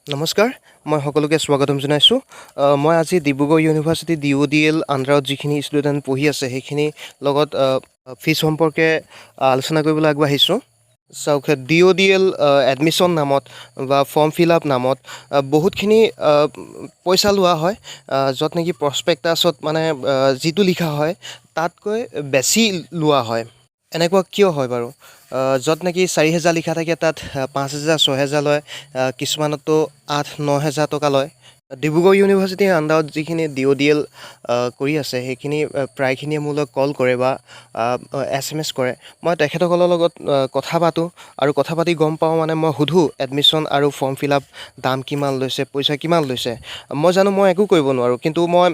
নমস্কাৰ, মই সকলোকে স্বাগতম জনাইছোঁ। মই আজি ডিব্ৰুগড় ইউনিভাৰ্চিটি DODL আণ্ডাৰত যিখিনি ষ্টুডেণ্ট পঢ়ি আছে সেইখিনি লগত ফিজ সম্পৰ্কে আলোচনা কৰিবলৈ আগবাঢ়িছোঁ। চাওক, DODL এডমিশ্যন নামত বা ফৰ্ম ফিল আপ নামত বহুতখিনি পইচা লোৱা হয়, য'ত নেকি প্ৰচপেক্টাছত মানে যিটো লিখা হয় তাতকৈ বেছি লোৱা হয়। এনেকুৱা কিয় হয় বাৰু? য'ত নেকি 4,000 লিখা থাকে তাত 5,000 6,000 লয়, কিছুমানতো 8-9,000 টকা লয়। ডিব্ৰুগড় ইউনিভাৰ্চিটিৰ আণ্ডাৰত যিখিনি DODL কৰি আছে সেইখিনি প্ৰায়খিনিয়ে মোলৈ কল কৰে বা SMS কৰে। মই তেখেতসকলৰ লগত কথা পাতোঁ আৰু কথা পাতি গম পাওঁ, মানে মই সোধোঁ এডমিশ্যন আৰু ফৰ্ম ফিল আপ দাম কিমান লৈছে, পইচা কিমান লৈছে। মই জানো মই একো কৰিব নোৱাৰোঁ, কিন্তু মই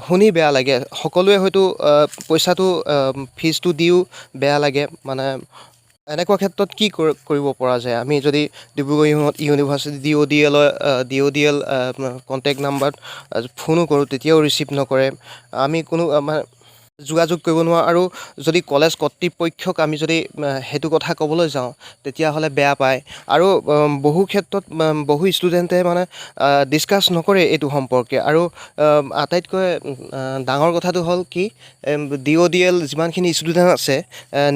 শুনি বেয়া লাগে। সকলোৱে হয়তো পইচাটো ফিজটো দিও বেয়া লাগে। মানে এনেকুৱা ক্ষেত্ৰত কি কৰিব পৰা যায়? আমি যদি ডিব্ৰুগড় ইউনিভাৰ্চিটি DODL কণ্টেক্ট নাম্বাৰত ফোনো কৰোঁ তেতিয়াও ৰিচিভ নকৰে। আমি কোনো যোগাযোগ কৰিব নোৱাৰোঁ। আৰু যদি কলেজ কৰ্তৃপক্ষক আমি যদি সেইটো কথা ক'বলৈ যাওঁ তেতিয়াহ'লে বেয়া পায়। আৰু বহু ক্ষেত্ৰত বহু ষ্টুডেণ্টে মানে ডিছকাছ নকৰে এইটো সম্পৰ্কে। আৰু আটাইতকৈ ডাঙৰ কথাটো হ'ল কি, DODL যিমানখিনি ষ্টুডেণ্ট আছে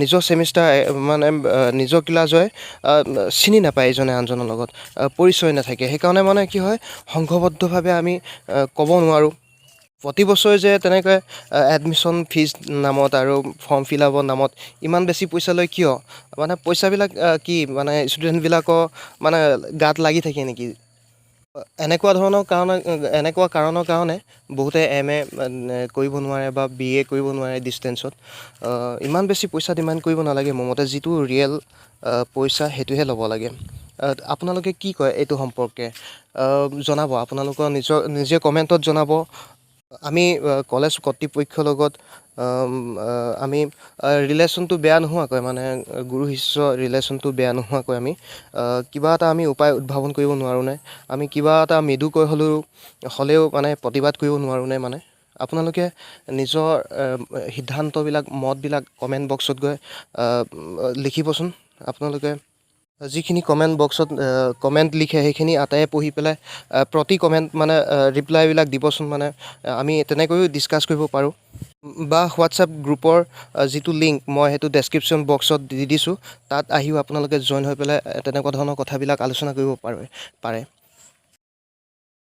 নিজৰ ছেমিষ্টাৰ মানে নিজৰ ক্লাছৰ চিনি নাপায়, ইজনে আনজনৰ লগত পৰিচয় নাথাকে। সেইকাৰণে মানে কি হয়, সংঘবদ্ধভাৱে আমি ক'ব নোৱাৰোঁ। প্ৰতি বছৰে যে তেনেকৈ এডমিশ্যন ফিজ নামত আৰু ফৰ্ম ফিল আপৰ নামত ইমান বেছি পইচা লয় কিয়? মানে পইচাবিলাক কি মানে ষ্টুডেণ্টবিলাকৰ মানে গাত লাগি থাকে নেকি? এনেকুৱা কাৰণৰ কাৰণে বহুতে MA কৰিব নোৱাৰে বা BA কৰিব নোৱাৰে ডিষ্টেঞ্চত। ইমান বেছি পইচা ডিমাণ্ড কৰিব নালাগে। মোৰ মতে যিটো ৰিয়েল পইচা সেইটোহে ল'ব লাগে। আপোনালোকে কি কয় এইটো সম্পৰ্কে? জনাব, আপোনালোকৰ নিজে কমেণ্টত জনাব। আমি কলেজ কৰ্তৃপক্ষৰ লগত আমি ৰিলেশ্যনটো বেয়া নোহোৱাকৈ, মানে গুৰু শিষ্য ৰিলেশ্যনটো বেয়া নোহোৱাকৈ আমি কিবা এটা আমি উপায় উদ্ভাৱন কৰিব নোৱাৰোঁনে? আমি কিবা এটা মৃদুকৈ হ'লেও মানে প্ৰতিবাদ কৰিব নোৱাৰোঁনে? মানে আপোনালোকে নিজৰ সিদ্ধান্তবিলাক, মতবিলাক কমেণ্ট বক্সত গৈ লিখিবচোন। আপোনালোকে যিখিনি কমেণ্ট বক্সত কমেণ্ট লিখে সেইখিনি আটায়ে পঢ়ি পেলাই প্ৰতি কমেণ্ট মানে ৰিপ্লাইবিলাক দিবচোন। মানে আমি তেনেকৈও ডিছকাছ কৰিব পাৰোঁ। বা হোৱাটছআপ গ্ৰুপৰ যিটো লিংক মই সেইটো ডেছক্ৰিপশ্যন বক্সত দি দিছোঁ, তাত আহিও আপোনালোকে জইন হৈ পেলাই তেনেকুৱা ধৰণৰ কথাবিলাক আলোচনা কৰিব পাৰে।